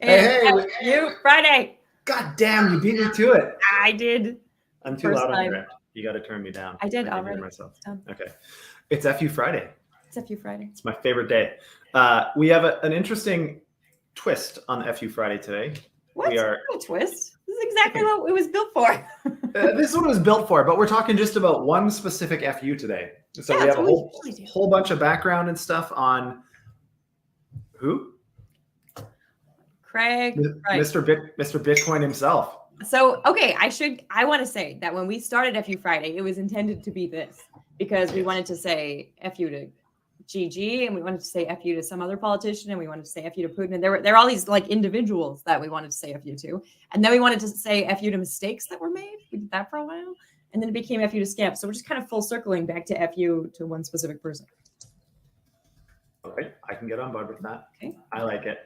Hey, You Friday. God damn, you beat me to it. I did. I'm too loud on your. You got to turn me down. I did can already. hear myself. Okay. It's FU Friday. It's FU Friday. It's my favorite day. We have an interesting twist on FU Friday today. What? We are a twist. This is exactly what it was built for. This is what it was built for, but we're talking just about one specific FU today. So we have a whole bunch of background and stuff on who? Craig, right. Mr. Bitcoin himself. So, okay, I want to say that when we started FU Friday, it was intended to be this because we wanted to say FU to GG and we wanted to say FU to some other politician and we wanted to say FU to Putin. And there were all these like individuals that we wanted to say FU to. And then we wanted to say FU to mistakes that were made. We did that for a while. And then it became FU to scams. So we're just kind of full circling back to FU to one specific person. All right, I can get on board with that. Okay. I like it.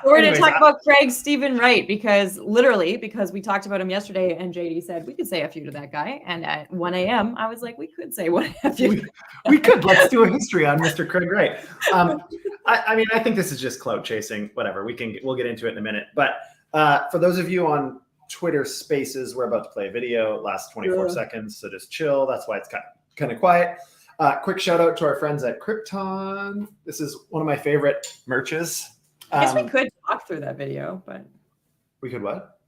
We're going to talk about Craig Stephen Wright because we talked about him yesterday and JD said we could say FU to that guy. And at 1 a.m. I was like, we could say what FU. We could. Let's do a history on Mr. Craig Wright. I mean, I think this is just clout chasing. Whatever. We'll get into it in a minute. But for those of you on Twitter Spaces, we're about to play a video. Last 24 seconds, so just chill. That's why it's kind of quiet. Quick shout out to our friends at Krypton. This is one of my favorite merches. I guess we could talk through that video, but we could what?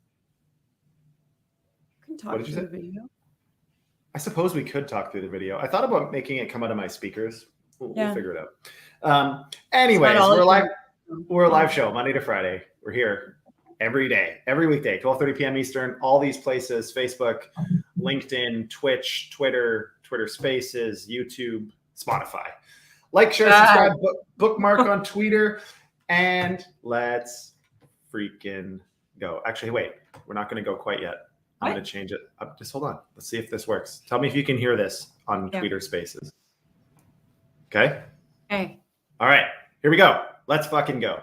We can talk through the video. I suppose we could talk through the video. I thought about making it come out of my speakers. We'll figure it out. Anyways, we're a live show Monday to Friday. We're here every day, every weekday, 12:30 p.m. Eastern. All these places: Facebook, LinkedIn, Twitch, Twitter Spaces, YouTube, Spotify. Like, share, subscribe, bookmark on Twitter. And let's freaking go. Actually, wait, we're not going to go quite yet. I'm going to change it. Just hold on. Let's see if this works. Tell me if you can hear this on Twitter Spaces. Okay? Okay. All right. Here we go. Let's fucking go.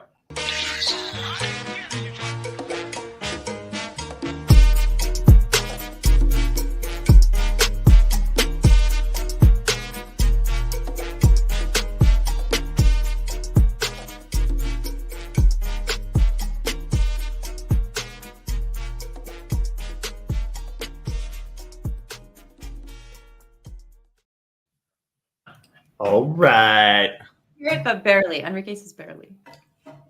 All right. You're right, but barely. Enrique says barely.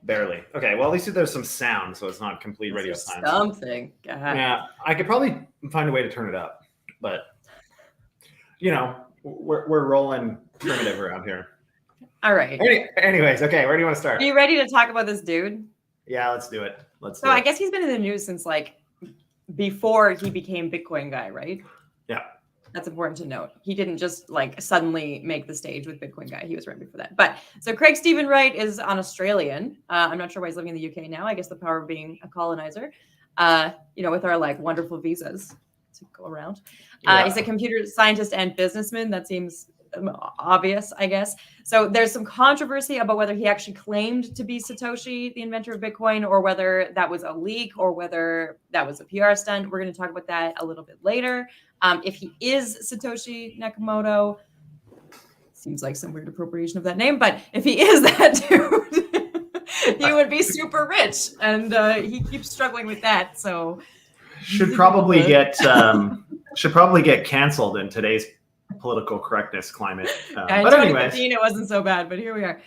Barely. Okay. Well, at least there's some sound, so it's not complete radio silence. Something. God. Yeah, I could probably find a way to turn it up, but we're rolling primitive around here. All right. Anyways, okay. Where do you want to start? Are you ready to talk about this dude? Yeah, let's do it. I guess he's been in the news since like before he became Bitcoin guy, right? Yeah. That's important to note. He didn't just like suddenly make the stage with Bitcoin guy. He was right before that. But so Craig Stephen Wright is an Australian. I'm not sure why he's living in the UK now. I guess the power of being a colonizer, with our like wonderful visas to go around. He's a computer scientist and businessman. That seems obvious, I guess. So there's some controversy about whether he actually claimed to be Satoshi, the inventor of Bitcoin, or whether that was a leak or whether that was a PR stunt. We're going to talk about that a little bit later. If he is Satoshi Nakamoto, seems like some weird appropriation of that name, but if he is that dude, he would be super rich, and he keeps struggling with that. So should probably get canceled in today's political correctness climate. But anyways, it wasn't so bad, but here we are.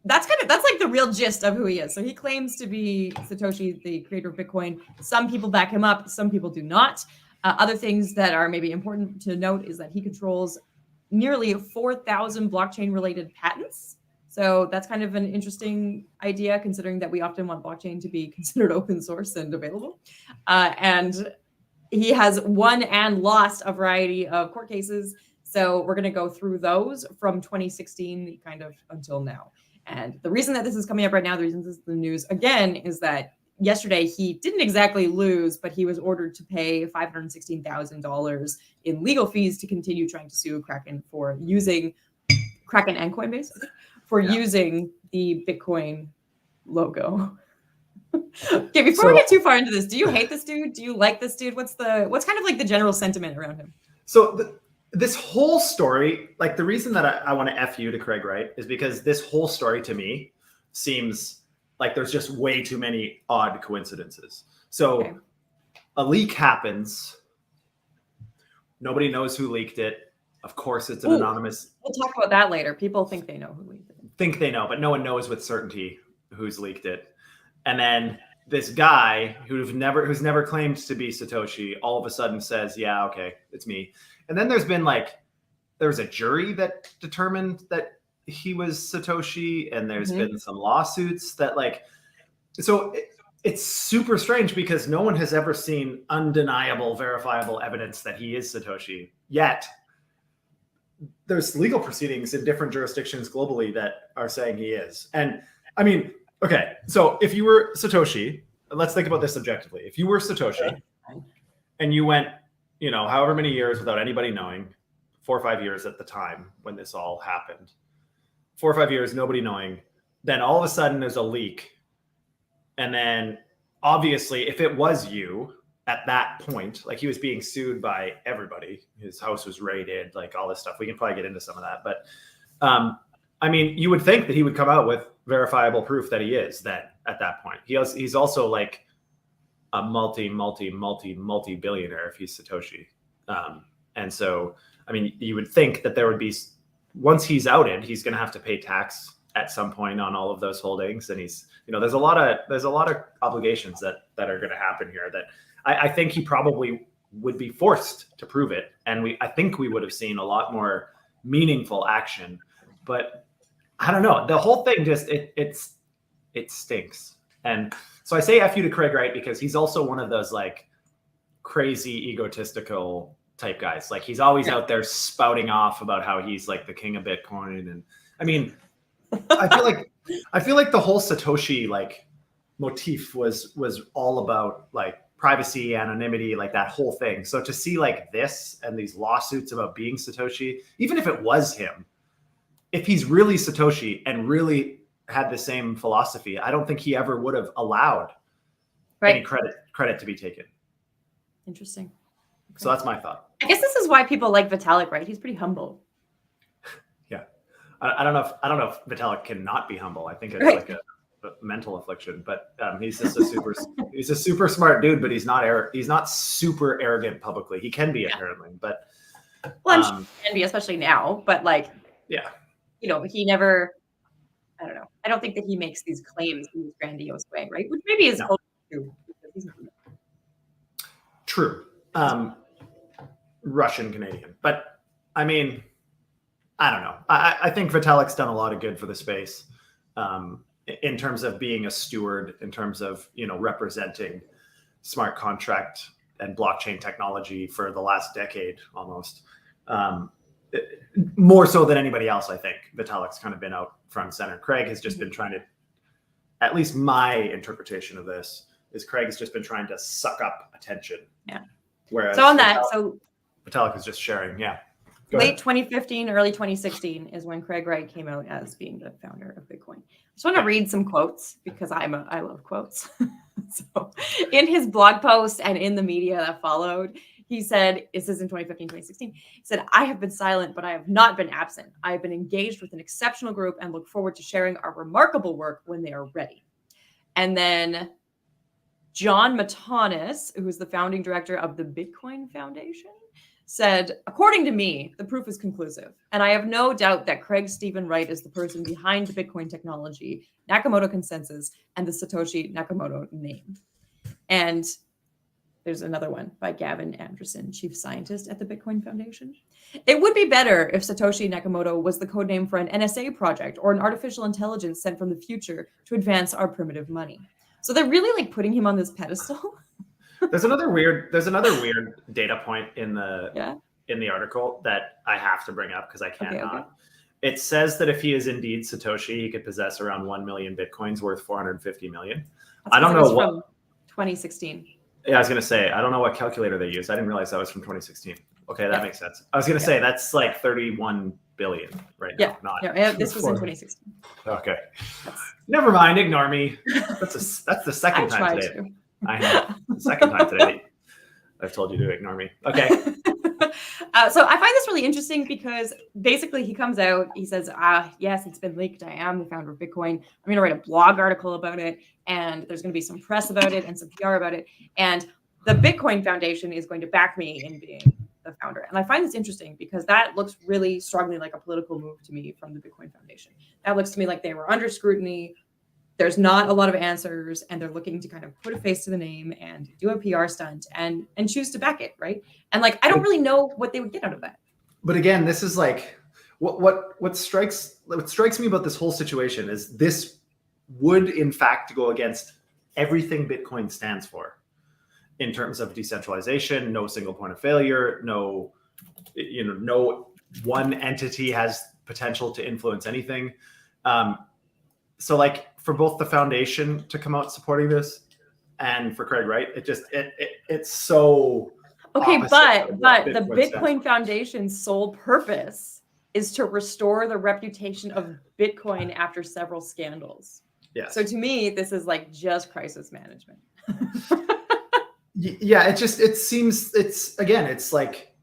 That's like the real gist of who he is. So he claims to be Satoshi, the creator of Bitcoin. Some people back him up. Some people do not. Other things that are maybe important to note is that he controls nearly 4,000 blockchain related patents. So that's kind of an interesting idea, considering that we often want blockchain to be considered open source and available. And he has won and lost a variety of court cases. So we're going to go through those from 2016 kind of until now. And the reason that this is coming up right now, the reason this is the news again, is that yesterday he didn't exactly lose, but he was ordered to pay $516,000 in legal fees to continue trying to sue Kraken for using Kraken and Coinbase for using the Bitcoin logo. Okay, before we get too far into this, do you hate this dude? Do you like this dude? What's kind of like the general sentiment around him? So this whole story, like the reason that I want to F you to Craig Wright is because this whole story to me seems Like there's just way too many odd coincidences. So a leak happens. Nobody knows who leaked it. Of course, it's an anonymous. We'll talk about that later. People think they know who leaked it. Think they know, but no one knows with certainty who's leaked it. And then this guy who's never claimed to be Satoshi all of a sudden says, yeah, okay, it's me. And then there's a jury that determined that he was Satoshi, and there's been some lawsuits that so it's super strange because no one has ever seen undeniable, verifiable evidence that he is Satoshi yet. There's legal proceedings in different jurisdictions globally that are saying he is. And I mean, okay, so if you were Satoshi, let's think about this objectively. If you were Satoshi and you went, however many years without anybody knowing, 4 or 5 years at the time when this all happened, 4 or 5 years, nobody knowing, then all of a sudden there's a leak. And then obviously if it was you at that point, like he was being sued by everybody, his house was raided, like all this stuff. We can probably get into some of that. But I mean, you would think that he would come out with verifiable proof that he is then at that point. He's also like a multi-billionaire if he's Satoshi. And so, I mean, you would think that there would be, once he's outed, he's going to have to pay tax at some point on all of those holdings. And he's, there's a lot of obligations that are going to happen here that I think he probably would be forced to prove it. And I think we would have seen a lot more meaningful action, but I don't know. The whole thing just, it stinks. And so I say F you to Craig Wright because he's also one of those like crazy egotistical type guys. Like he's always out there spouting off about how he's like the king of Bitcoin. And I mean, I feel like the whole Satoshi like motif was all about like privacy, anonymity, like that whole thing. So to see like this and these lawsuits about being Satoshi, even if it was him, if he's really Satoshi and really had the same philosophy, I don't think he ever would have allowed any credit to be taken. Interesting. Okay. So that's my thought. I guess this is why people like Vitalik, right? He's pretty humble. Yeah. I don't know if Vitalik cannot be humble. I think it's like a mental affliction, but he's just he's a super smart dude, but he's not super arrogant publicly. He can be apparently, but I'm sure he can be, especially now, but like, he never, I don't know. I don't think that he makes these claims in this grandiose way, right? Which maybe is true. Russian Canadian, but I mean, I don't know. I think Vitalik's done a lot of good for the space. In terms of being a steward, in terms of, representing smart contract and blockchain technology for the last decade almost. More so than anybody else, I think. Vitalik's kind of been out front and center. Craig has just been trying to, at least my interpretation of this, is Craig has just been trying to suck up attention. Yeah. Whereas so on Vitalik is just sharing. Yeah. Late 2015, early 2016 is when Craig Wright came out as being the founder of Bitcoin. I just want to read some quotes because I love quotes. So in his blog post and in the media that followed, he said, this is in 2015, 2016, he said, "I have been silent, but I have not been absent. I have been engaged with an exceptional group and look forward to sharing our remarkable work when they are ready." And then John Matanis, who is the founding director of the Bitcoin Foundation, said, "According to me, the proof is conclusive, and I have no doubt that Craig Stephen Wright is the person behind the Bitcoin technology, Nakamoto consensus, and the Satoshi Nakamoto name." And there's another one by Gavin Anderson, chief scientist at the Bitcoin Foundation. "It would be better if Satoshi Nakamoto was the codename for an NSA project or an artificial intelligence sent from the future to advance our primitive money." So they're really like putting him on this pedestal. There's another weird data point in the article that I have to bring up because I cannot. Okay. It says that if he is indeed Satoshi, he could possess around 1 million Bitcoins worth 450 million. I don't know what. From 2016. Yeah, I was going to say, I don't know what calculator they used. I didn't realize that was from 2016. Okay, that makes sense. I was going to say that's like 31 billion right now. This was in 2016. Okay. Never mind, ignore me. That's the second time today. I know. The second time today I've told you to ignore me. Okay. So I find this really interesting because basically he comes out, he says, yes, it's been leaked. I am the founder of Bitcoin. I'm going to write a blog article about it, and there's going to be some press about it and some PR about it. And the Bitcoin Foundation is going to back me in being the founder. And I find this interesting because that looks really strongly like a political move to me from the Bitcoin Foundation. That looks to me like they were under scrutiny. There's not a lot of answers, and they're looking to kind of put a face to the name and do a PR stunt and choose to back it, right? And like, I don't really know what they would get out of that. But again, this is like what strikes me about this whole situation is this would in fact go against everything Bitcoin stands for in terms of decentralization, no single point of failure, no one entity has potential to influence anything. So like for both the foundation to come out supporting this and for Craig Wright, it's so okay. But the Bitcoin Foundation's sole purpose is to restore the reputation of Bitcoin after several scandals. Yeah. So to me, this is like just crisis management. Yeah, it seems it's like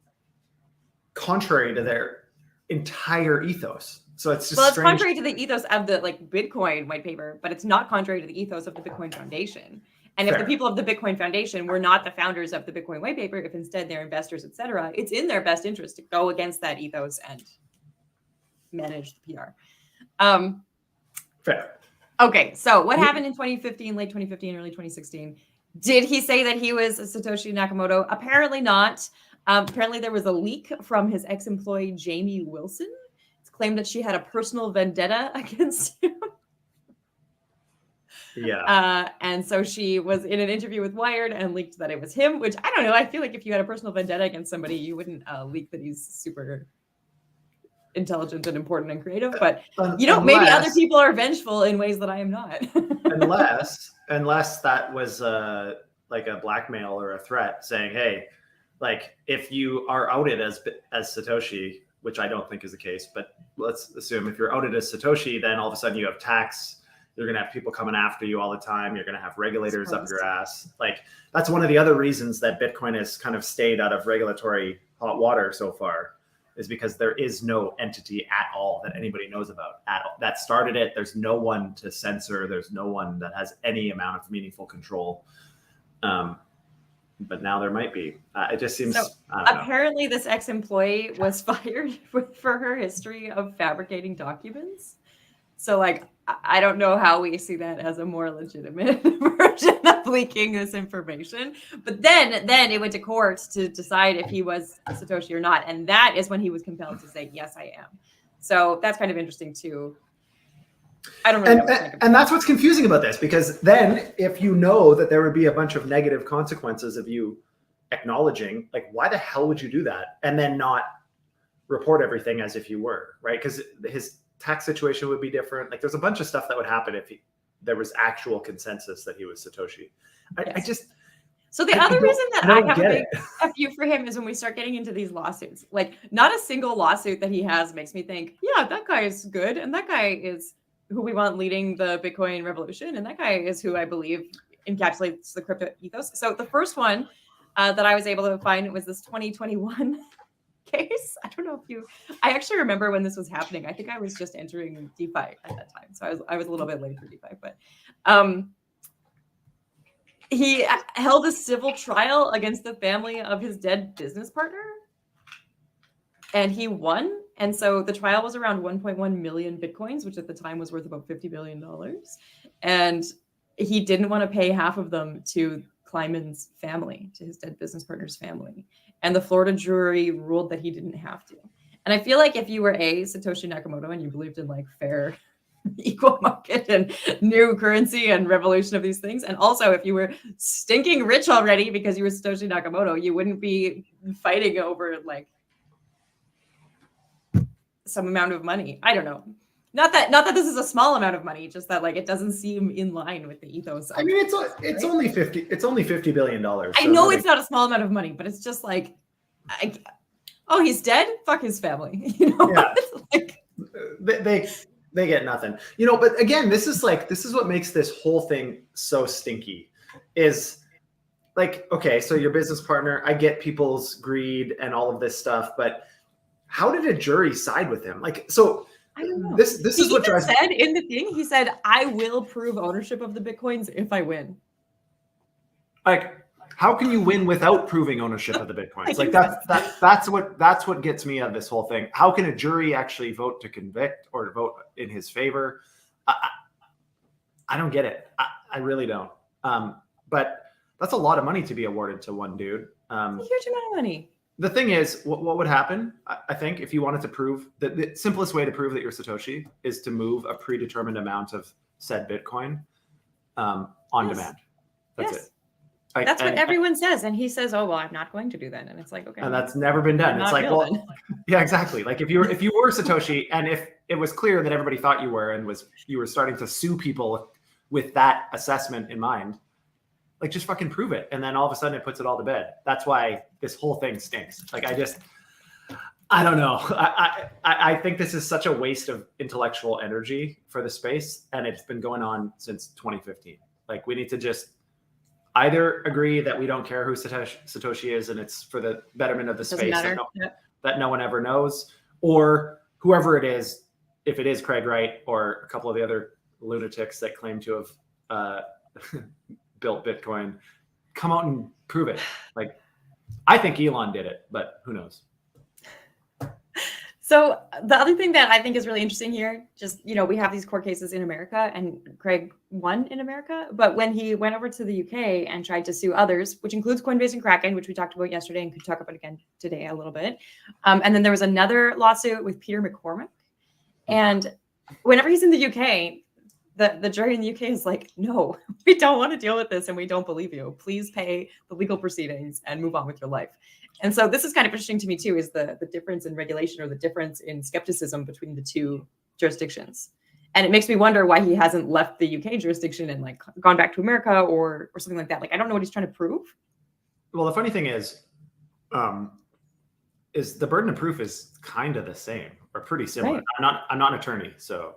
contrary to their entire ethos. So it's just it's contrary to the ethos of the like Bitcoin white paper, but it's not contrary to the ethos of the Bitcoin Foundation. And if the people of the Bitcoin Foundation were not the founders of the Bitcoin white paper, if instead they're investors, etc., it's in their best interest to go against that ethos and manage the PR. Fair. Okay, so what happened in 2015, late 2015, early 2016? Did he say that he was Satoshi Nakamoto? Apparently not. Apparently there was a leak from his ex-employee, Jamie Wilson. It's claimed that she had a personal vendetta against him. Yeah. And so she was in an interview with Wired and leaked that it was him, which I don't know. I feel like if you had a personal vendetta against somebody, you wouldn't leak that he's super intelligent and important and creative. But, maybe other people are vengeful in ways that I am not. Unless that was like a blackmail or a threat saying, hey, like if you are outed as Satoshi, which I don't think is the case, but let's assume if you're outed as Satoshi, then all of a sudden you have tax. You're going to have people coming after you all the time. You're going to have regulators up your ass. Like that's one of the other reasons that Bitcoin has kind of stayed out of regulatory hot water so far, is because there is no entity at all that anybody knows about at all that started it. There's no one to censor. There's no one that has any amount of meaningful control. But now there might be. It just seems. So apparently, this ex-employee was fired for her history of fabricating documents. So, like, I don't know how we see that as a more legitimate version of leaking this information. But then it went to court to decide if he was Satoshi or not. And that is when he was compelled to say, yes, I am. So that's kind of interesting, too. I don't really know what to think about. And that's what's confusing about this, because then if you know that there would be a bunch of negative consequences of you acknowledging, like, why the hell would you do that? And then not report everything as if you were, right? Because his tax situation would be different. Like there's a bunch of stuff that would happen if there was actual consensus that he was Satoshi. So the other reason that I have a big FU for him is when we start getting into these lawsuits. Like not a single lawsuit that he has makes me think, yeah, that guy is good. And that guy is who we want leading the Bitcoin revolution. And that guy is who I believe encapsulates the crypto ethos. So the first one that I was able to find was this 2021 case. I don't know if I actually remember when this was happening. I think I was just entering DeFi at that time. So I was a little bit late for DeFi, but he held a civil trial against the family of his dead business partner and he won. And so the trial was around 1.1 million Bitcoins, which at the time was worth about $50 billion. And he didn't want to pay half of them to Kleiman's family, to his dead business partner's family. And the Florida jury ruled that he didn't have to. And I feel like if you were Satoshi Nakamoto and you believed in like fair, equal market and new currency and revolution of these things, and also if you were stinking rich already because you were Satoshi Nakamoto, you wouldn't be fighting over like some amount of money. I don't know. Not that this is a small amount of money, just that like it doesn't seem in line with the ethos. I mean, it's only $50 billion. I know it's not a small amount of money, but it's just like, he's dead. Fuck his family. Yeah. Like, they get nothing. But again, this is what makes this whole thing so stinky. Is like, okay, so your business partner, I get people's greed and all of this stuff, but how did a jury side with him? Like, so I don't know. This is what drives. He said in the thing, he said, I will prove ownership of the Bitcoins if I win. Like, how can you win without proving ownership of the Bitcoins? Like that's what gets me out of this whole thing. How can a jury actually vote to convict or to vote in his favor? I don't get it. I really don't. But that's a lot of money to be awarded to one dude. A huge amount of money. The thing is, what would happen, I think, if you wanted to prove that the simplest way to prove that you're Satoshi is to move a predetermined amount of said Bitcoin on demand. That's it. That's what everyone says. And he says, oh, well, I'm not going to do that. And it's like, okay. And that's never been done. It's like, well, yeah, exactly. Like if you were Satoshi and if it was clear that everybody thought you were and you were starting to sue people with that assessment in mind, like just fucking prove it. And then all of a sudden it puts it all to bed. That's why this whole thing stinks. Like I don't know. I think this is such a waste of intellectual energy for the space. And it's been going on since 2015. Like we need to just either agree that we don't care who Satoshi is and it's for the betterment of the space that no one ever knows, or whoever it is, if it is Craig Wright or a couple of the other lunatics that claim to have built Bitcoin, come out and prove it. Like, I think Elon did it, but who knows? So the other thing that I think is really interesting here, just, we have these court cases in America and Craig won in America, but when he went over to the UK and tried to sue others, which includes Coinbase and Kraken, which we talked about yesterday and could talk about again today a little bit. And then there was another lawsuit with Peter McCormack. And whenever he's in the UK, the jury in the UK is like, no, we don't want to deal with this and we don't believe you. Please pay the legal proceedings and move on with your life. And so this is kind of interesting to me too, is the difference in regulation or the difference in skepticism between the two jurisdictions. And it makes me wonder why he hasn't left the UK jurisdiction and like gone back to America or something like that. Like, I don't know what he's trying to prove. Well, the funny thing is the burden of proof is kind of the same or pretty similar. Right. I'm not an attorney, so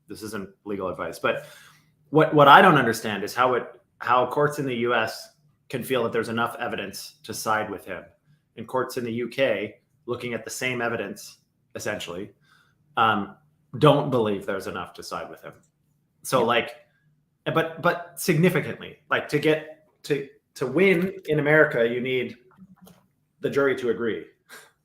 this isn't legal advice, but what I don't understand is how courts in the US can feel that there's enough evidence to side with him, and courts in the UK, looking at the same evidence, essentially, don't believe there's enough to side with him. So but significantly, like to win in America, you need the jury to agree,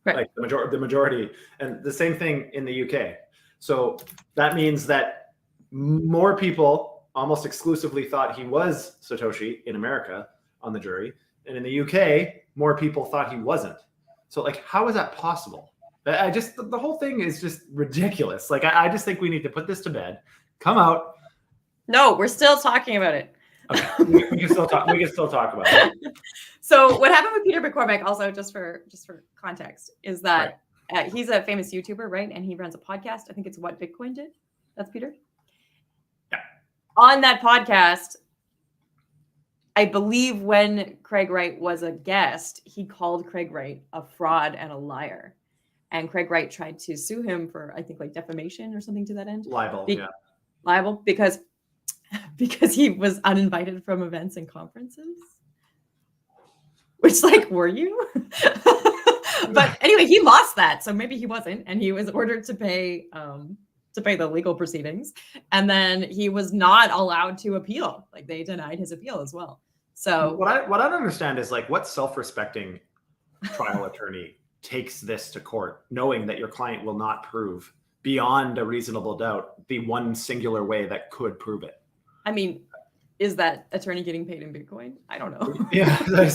right? Like the majority, and the same thing in the UK. So that means that more people almost exclusively thought he was Satoshi in America on the jury. And in the UK, more people thought he wasn't. So like, how is that possible? The whole thing is just ridiculous. Like, I just think we need to put this to bed, come out. No, we're still talking about it. Okay. we can still talk about it. So what happened with Peter McCormack, also just for context, is that he's a famous YouTuber, right? And he runs a podcast. I think it's What Bitcoin Did. That's Peter. Yeah. On that podcast, I believe when Craig Wright was a guest, he called Craig Wright a fraud and a liar. And Craig Wright tried to sue him for, I think, like defamation or something to that end. Libel, Libel, because he was uninvited from events and conferences. Which, like, were you? But anyway, he lost that, so maybe he wasn't, and he was ordered to pay the legal proceedings, and then he was not allowed to appeal. Like, they denied his appeal as well. So what I don't understand is like, what self-respecting trial attorney takes this to court, knowing that your client will not prove beyond a reasonable doubt the one singular way that could prove it. I mean, is that attorney getting paid in Bitcoin? I don't know. Yeah, like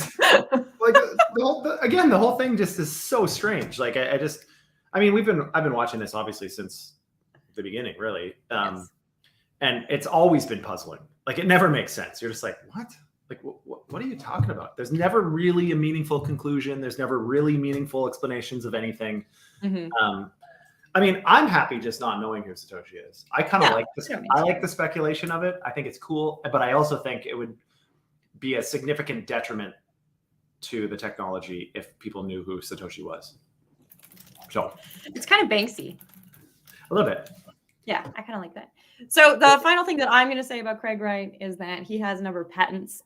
the whole thing just is so strange. Like I've been watching this obviously since the beginning, really, Yes. And it's always been puzzling. Like, it never makes sense. You're just like, what? Like, what are you talking about? There's never really a meaningful conclusion. There's never really meaningful explanations of anything. Mm-hmm. I mean, I'm happy just not knowing who Satoshi is. I kind of like this. I like the speculation of it. I think it's cool, but I also think it would be a significant detriment to the technology if people knew who Satoshi was. So it's kind of Banksy. A little bit. Yeah, I kind of like that. So the final thing that I'm going to say about Craig Wright is that he has a number of patents.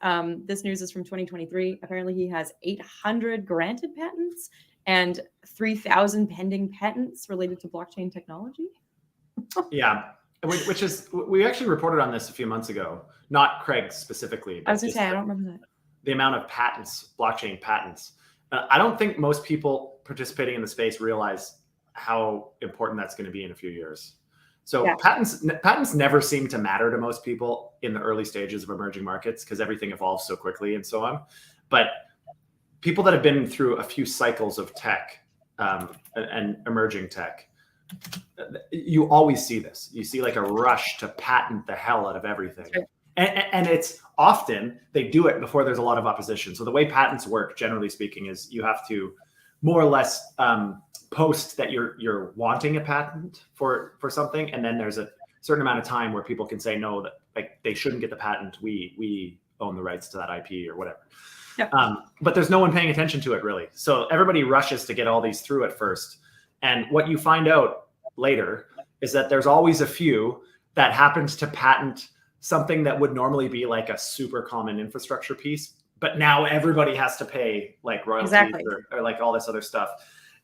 This news is from 2023. Apparently, he has 800 granted patents and 3,000 pending patents related to blockchain technology. Yeah, which is, we actually reported on this a few months ago. Not Craig specifically. I was going to say, I don't remember that. The amount of patents, blockchain patents. I don't think most people participating in the space realize how important that's going to be in a few years. So yeah. patents never seem to matter to most people in the early stages of emerging markets because everything evolves so quickly and so on. But people that have been through a few cycles of tech and emerging tech, you always see this. You see like a rush to patent the hell out of everything. Sure. And it's often they do it before there's a lot of opposition. So the way patents work, generally speaking, is you have to more or less post that you're wanting a patent for something, and then there's a certain amount of time where people can say no, that like they shouldn't get the patent. We own the rights to that IP or whatever. Yep. But there's no one paying attention to it really. So everybody rushes to get all these through at first, and what you find out later is that there's always a few that happens to patent something that would normally be like a super common infrastructure piece, but now everybody has to pay like royalties or like all this other stuff.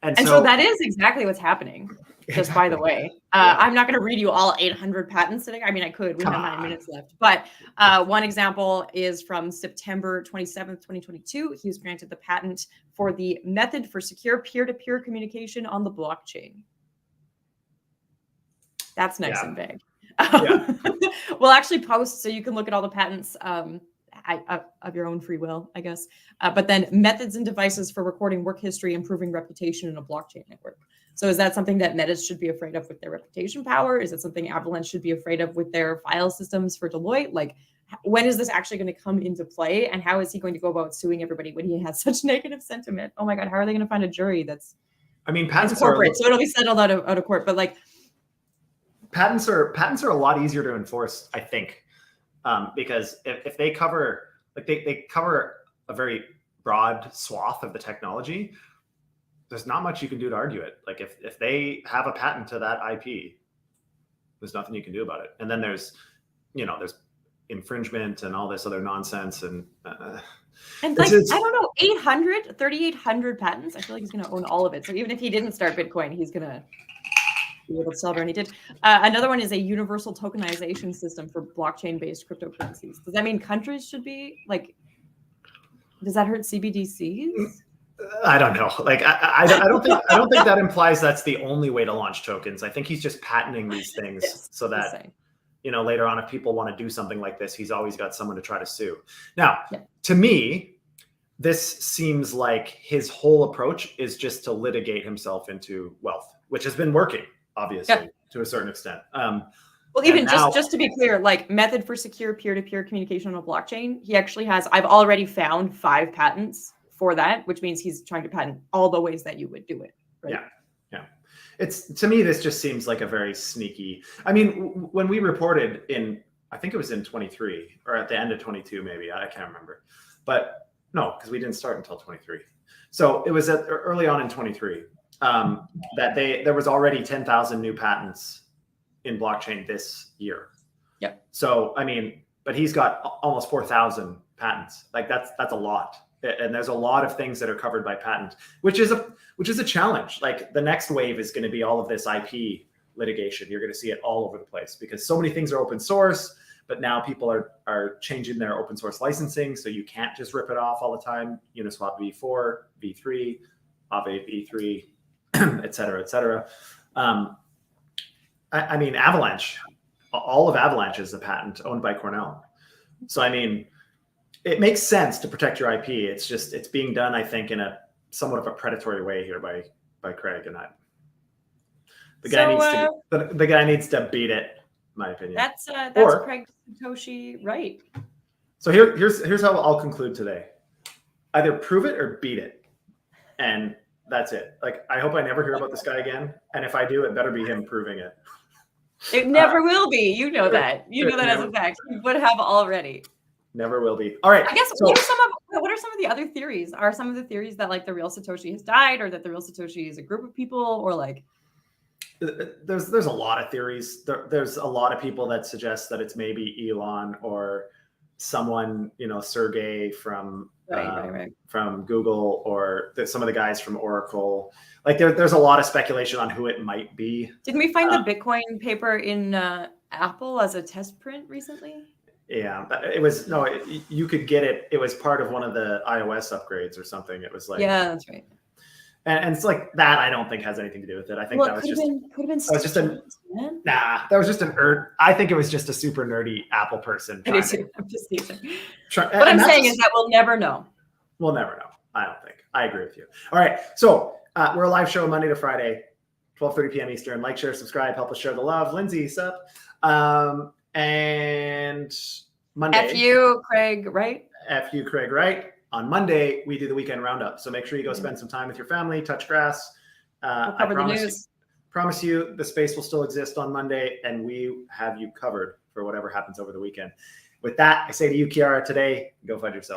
And so that is exactly what's happening. Just by the way, I'm not going to read you all 800 patents today. I mean, I could. We have 9 minutes left. But one example is from September 27th, 2022. He was granted the patent for the method for secure peer-to-peer communication on the blockchain. That's nice and big. We'll actually post so you can look at all the patents of your own free will, I guess. But then methods and devices for recording work history, improving reputation in a blockchain network. So is that something that Metas should be afraid of with their reputation power? Is it something Avalanche should be afraid of with their file systems for Deloitte? Like, when is this actually going to come into play? And how is he going to go about suing everybody when he has such negative sentiment? Oh my God, how are they going to find a jury that's patents corporate? So it'll be settled out of court. But like, patents are a lot easier to enforce, I think, because if they cover they cover a very broad swath of the technology, there's not much you can do to argue it. Like if they have a patent to that IP, there's nothing you can do about it. And then there's infringement and all this other nonsense and like I don't know, 3,800 patents. I feel like he's going to own all of it. So even if he didn't start Bitcoin, he's going to be able to sell it, and he did. Another one is a universal tokenization system for blockchain-based cryptocurrencies. Does that mean countries should be like? Does that hurt CBDCs? I don't know. Like I don't think that implies that's the only way to launch tokens. I think he's just patenting these things so that later on, if people want to do something like this, he's always got someone to try to sue. Now, to me, this seems like his whole approach is just to litigate himself into wealth, which has been working. Obviously, to a certain extent. Well, even just to be clear, like method for secure peer-to-peer communication on a blockchain, he actually has, I've already found 5 patents for that, which means he's trying to patent all the ways that you would do it. Right? Yeah. To me, this just seems like a very sneaky, I mean, when we reported I think it was in 23 or at the end of 22, maybe, I can't remember, but no, because we didn't start until 23. So it was early on in 23. That there was already 10,000 new patents in blockchain this year. Yeah. So I mean, but he's got almost 4,000 patents. Like that's a lot, and there's a lot of things that are covered by patent, which is a challenge. Like the next wave is going to be all of this IP litigation. You're going to see it all over the place because so many things are open source, but now people are changing their open source licensing, so you can't just rip it off all the time. Uniswap v4, v3, Aave v3. Et cetera. I mean, Avalanche, all of Avalanche is a patent owned by Cornell. So, I mean, it makes sense to protect your IP. It's being done, I think, in a somewhat of a predatory way here by Craig. And the guy needs to beat it, in my opinion. That's Craig Satoshi Wright. So here's how I'll conclude today. Either prove it or beat it. And that's it. Like, I hope I never hear about this guy again. And if I do, it better be him proving it. It never will be. You know that. You know that as a fact. You would have already. Never will be. All right. I guess what are some of the other theories? Are some of the theories that like the real Satoshi has died, or that the real Satoshi is a group of people, or like? there's a lot of theories. There's a lot of people that suggest that it's maybe Elon or someone, Sergey from from Google, or some of the guys from Oracle. Like there's a lot of speculation on who it might be. Didn't we find the Bitcoin paper in Apple as a test print recently? Yeah, it was you could get it. It was part of one of the iOS upgrades or something. It was like, yeah, that's right. And it's like that. I don't think has anything to do with it. I think that was just that was just I think it was just a super nerdy Apple person. I'm just teasing. What I'm saying is that we'll never know. We'll never know. I don't think. I agree with you. All right. So we're a live show Monday to Friday, 12:30 p.m. Eastern. Like, share, subscribe, help us share the love. Lindsay, sup? And Monday. FU Craig Wright. FU Craig Wright. On Monday, we do the weekend roundup. So make sure you go spend some time with your family, touch grass. We'll cover the news. Promise you the space will still exist on Monday, and we have you covered for whatever happens over the weekend. With that, I say to you, Ceara, today, go FUD yourself.